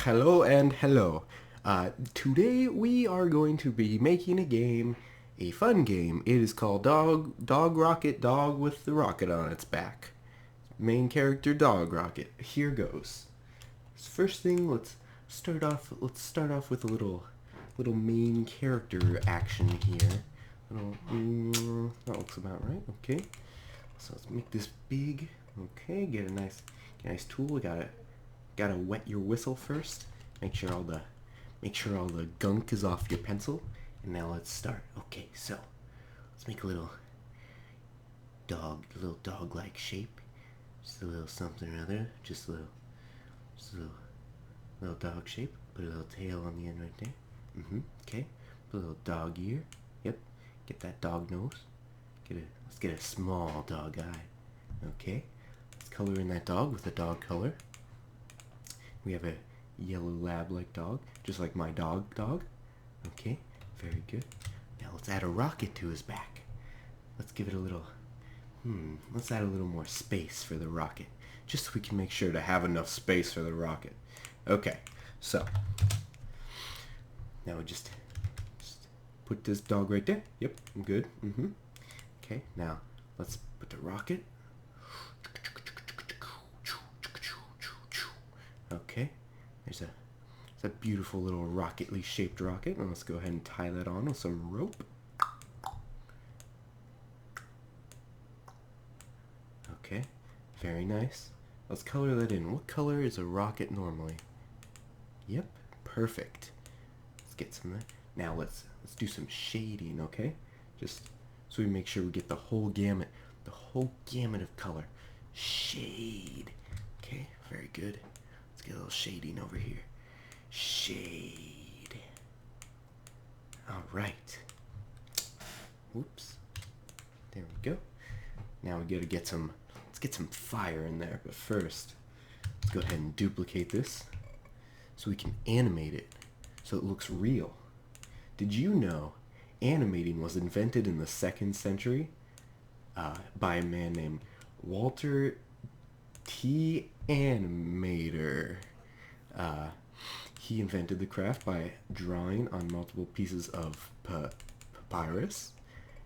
Hello and hello. Today we are going to be making a game, a fun game. It is called Dog Rocket Dog with the rocket on its back. Main character Dog Rocket. Here goes. First thing, let's start off. Let's start off with a little main character action here. That looks about right. Okay. So let's make this big. Okay, get a nice tool. We gotta wet your whistle first. Make sure all the gunk is off your pencil. And now let's start. Okay, so let's make a little dog-like shape. Just a little something or other. Just a little dog shape. Put a little tail on the end right there. Okay. Put a little dog ear. Yep. Get that dog nose. Let's get a small dog eye. Okay. Let's color in that dog with a dog color. We have a yellow lab-like dog, just like my dog. Okay, very good. Now let's add a rocket to his back. Let's give it a little, let's add a little more space for the rocket, just so we can make sure to have enough space for the rocket. Okay, so now we just put this dog right there. Yep, good. Okay, now let's put the rocket. Okay, there's a beautiful little rocketly shaped rocket. And let's go ahead and tie that on with some rope. Okay, very nice. Let's color that in. What color is a rocket normally? Yep, perfect. Let's get some there. Now let's do some shading, okay? Just so we make sure we get the whole gamut of color. Shade. Okay, very good. Let's get a little shading over here. Shade. Alright. Oops. There we go. Now we gotta let's get some fire in there. But first, let's go ahead and duplicate this so we can animate it so it looks real. Did you know animating was invented in the 2nd century by a man named Walter T. Animator. He invented the craft by drawing on multiple pieces of papyrus,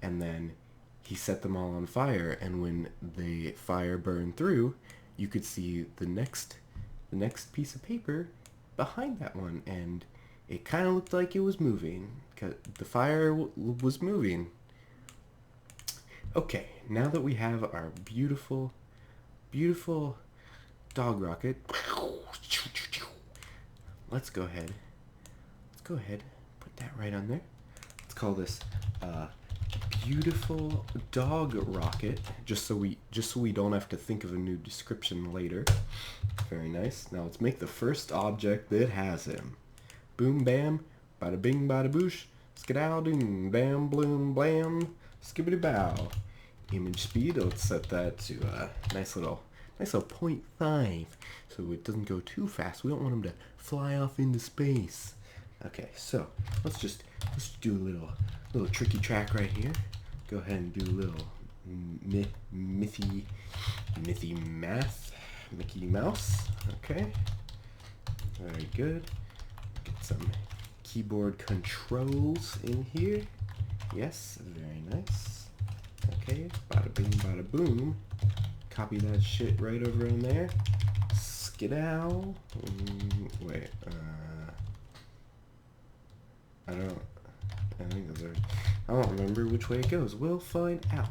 and then he set them all on fire, and when the fire burned through, you could see the next piece of paper behind that one, and it kind of looked like it was moving, because the fire was moving. Okay, now that we have our beautiful dog rocket, let's go ahead, put that right on there. Let's call this beautiful dog rocket, just so we don't have to think of a new description later. Very nice. Now let's make the first object that has him. Boom bam, bada bing bada boosh, skedaddle doom, bam bloom blam, skibbity bow. Image speed, let's set that to a nice little 0.5, so it doesn't go too fast. We don't want him to fly off into space. Okay, so let's do a little tricky track right here. Go ahead and do a little Mickey math, Mickey Mouse. Okay, very good. Get some keyboard controls in here. Yes, very nice. Okay, bada bing bada boom. Copy that shit right over in there. Skedaddle. Wait, I don't remember which way it goes. We'll find out.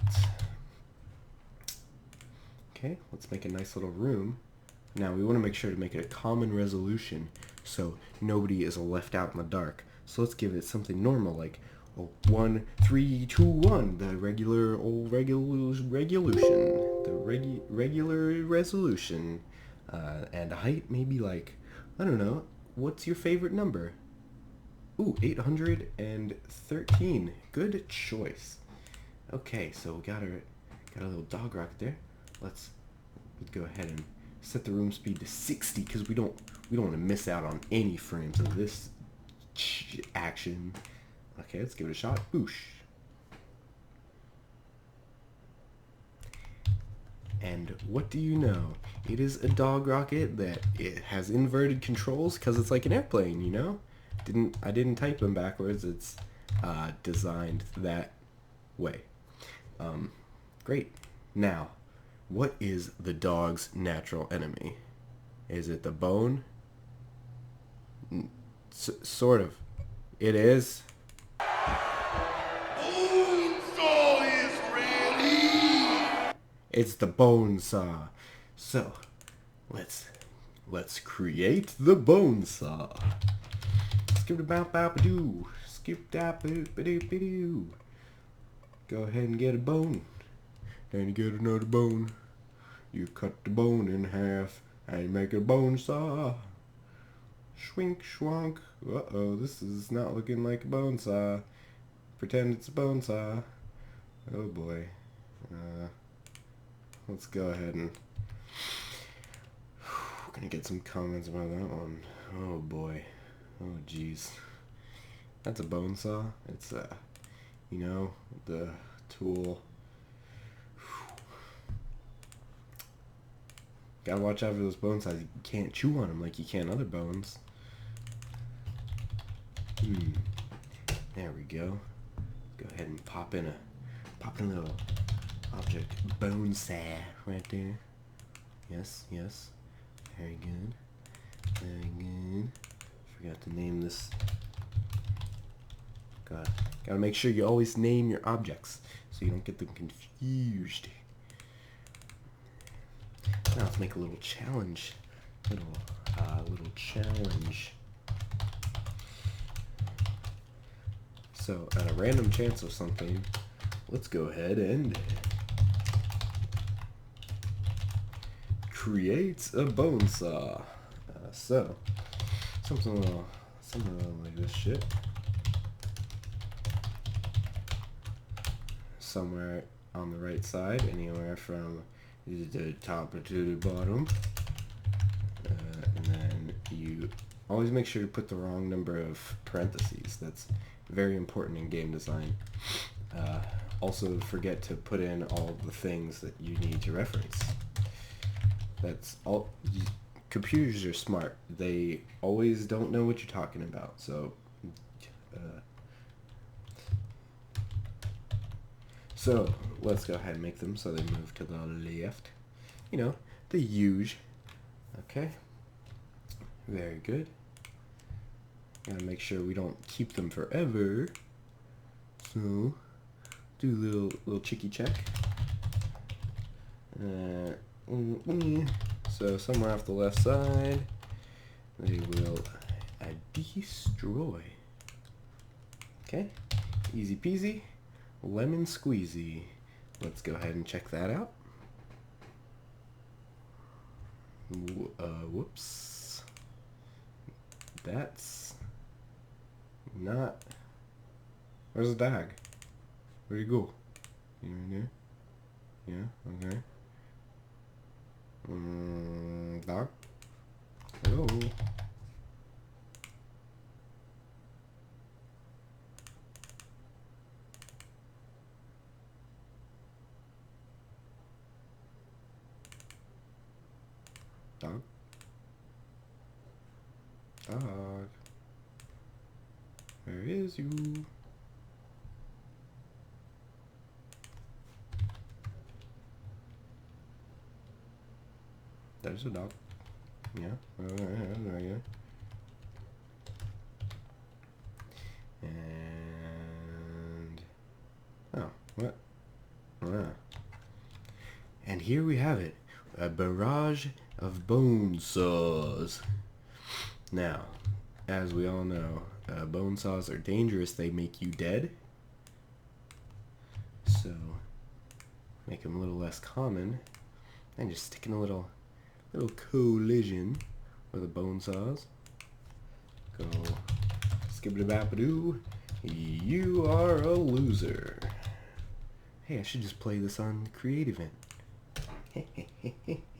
Okay, let's make a nice little room. Now we want to make sure to make it a common resolution so nobody is left out in the dark. So let's give it something normal like 1, 3, 2, 1. The regular resolution. And height maybe like, I don't know. What's your favorite number? Ooh, 813. Good choice. Okay, so we got a little dog rocket there. Let's go ahead and set the room speed to 60 because we don't want to miss out on any frames of this action. Okay, let's give it a shot. Boosh. And what do you know? It is a dog rocket that it has inverted controls because it's like an airplane, you know? I didn't type them backwards. It's designed that way. Great. Now, what is the dog's natural enemy? Is it the bone? Sort of. It is. Bonesaw is ready! It's the bone saw. So, let's create the bone saw. Skip the bop bop doo. Skip that boop doo doo. Go ahead and get a bone. Then you get another bone. You cut the bone in half and you make a bone saw. Schwink schwonk. Uh-oh, this is not looking like a bone saw. Pretend it's a bone saw. Oh boy. Let's go ahead and... We're gonna get some comments about that one. Oh boy. Oh jeez. That's a bone saw. It's you know, the tool. Gotta watch out for those bone saws. You can't chew on them like you can other bones. There we go. Go ahead and pop in a little object bone saw right there. Yes, yes. Very good. Very good. Forgot to name this. Gotta make sure you always name your objects so you don't get them confused. Now let's make a little challenge. Little challenge. So, at a random chance of something, let's go ahead and create a bone saw. So, something like this shit. Somewhere on the right side, anywhere from the top to the bottom. And then you always make sure to put the wrong number of parentheses. That's very important in game design. Also forget to put in all the things that you need to reference. That's all. Computers are smart. They always don't know what you're talking about. So let's go ahead and make them so they move to the left. You know, the huge. Okay. Very good. Gotta make sure we don't keep them forever. So, do a little cheeky check. So somewhere off the left side, they will destroy. Okay, easy peasy, lemon squeezy. Let's go ahead and check that out. Whoops. That's not... Where's the dog? Where'd he go? You in there? Yeah, okay. Dog? Hello? Dog? Dog? Where is you? There's a dog. Yeah. There you go. And... Oh, what? And here we have it. A barrage of bone saws. Now, as we all know, bone saws are dangerous. They make you dead. So, make them a little less common. And just stick in a little collision with the bone saws. Go skibbity-bap-a-doo. You are a loser. Hey, I should just play this on creative end.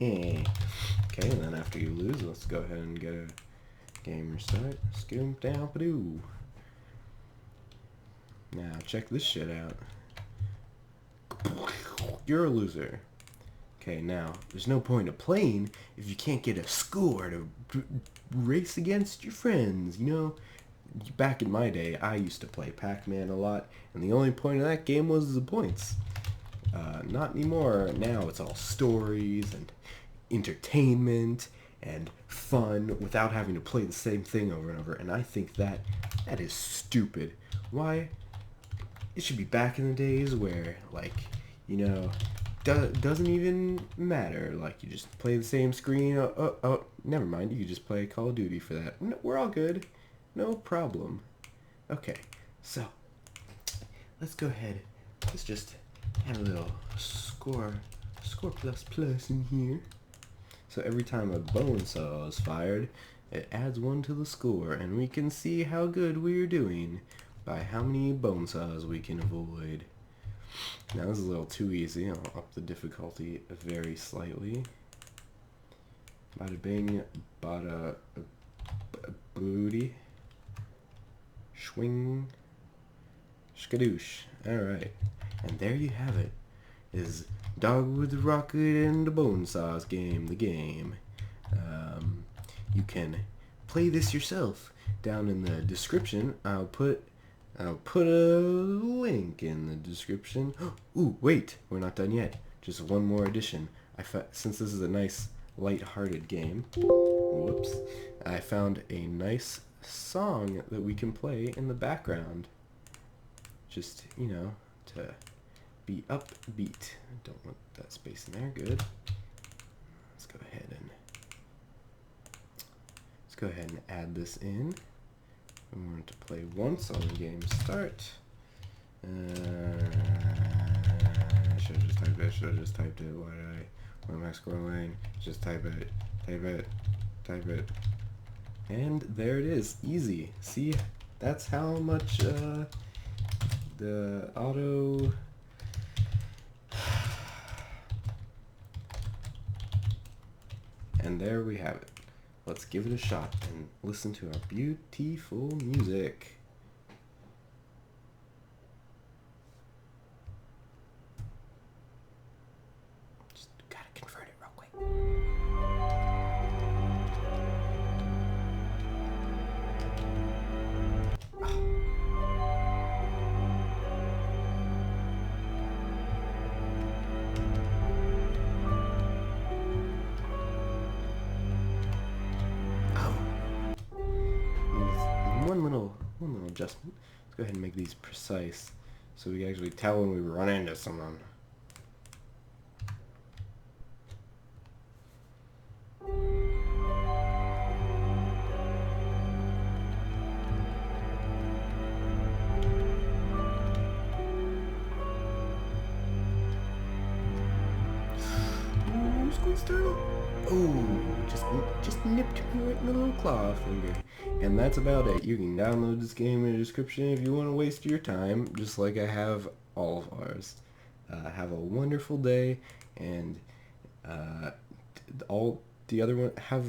Okay, and then after you lose, let's go ahead and get a game restart. Scoop down doo. Now check this shit out. You're a loser. Okay, now, there's no point of playing if you can't get a score to race against your friends, you know? Back in my day, I used to play Pac-Man a lot, and the only point of that game was the points. Not anymore. Now it's all stories and entertainment and fun without having to play the same thing over and over, and I think that is stupid. Why? It should be back in the days where, like, you know, doesn't even matter. Like, you just play the same screen. Oh, never mind. You just play Call of Duty for that. No, we're all good. No problem. Okay, so let's go ahead. Let's just add a little score plus plus in here. So every time a bone saw is fired, it adds 1 to the score, and we can see how good we're doing by how many bone saws we can avoid. Now this is a little too easy. I'll up the difficulty very slightly. Bada bing, bada booty. Swing. Skadoosh. Alright. And there you have it. Is Dog with the Rocket and the Bone Saws game, the game. You can play this yourself. Down in the description, I'll put a link in the description. Ooh, wait, we're not done yet. Just one more addition. Since this is a nice, light-hearted game, whoops, I found a nice song that we can play in the background. Just, you know, to be upbeat. Don't want that space in there. Good. Let's go ahead and add this in. We want it to play once on the game start. Should have just typed it. Why am I scrolling? Just type it. And there it is. Easy. See, that's how much the auto... And there we have it. Let's give it a shot and listen to our beautiful music. Just gotta convert it real quick. One little adjustment. Let's go ahead and make these precise so we can actually tell when we run into someone. Ooh, squeeze through. Oh, just nipped me right in the little claw finger. And that's about it. You can download this game in the description if you want to waste your time, just like I have all of ours. Have a wonderful day, and all the other one have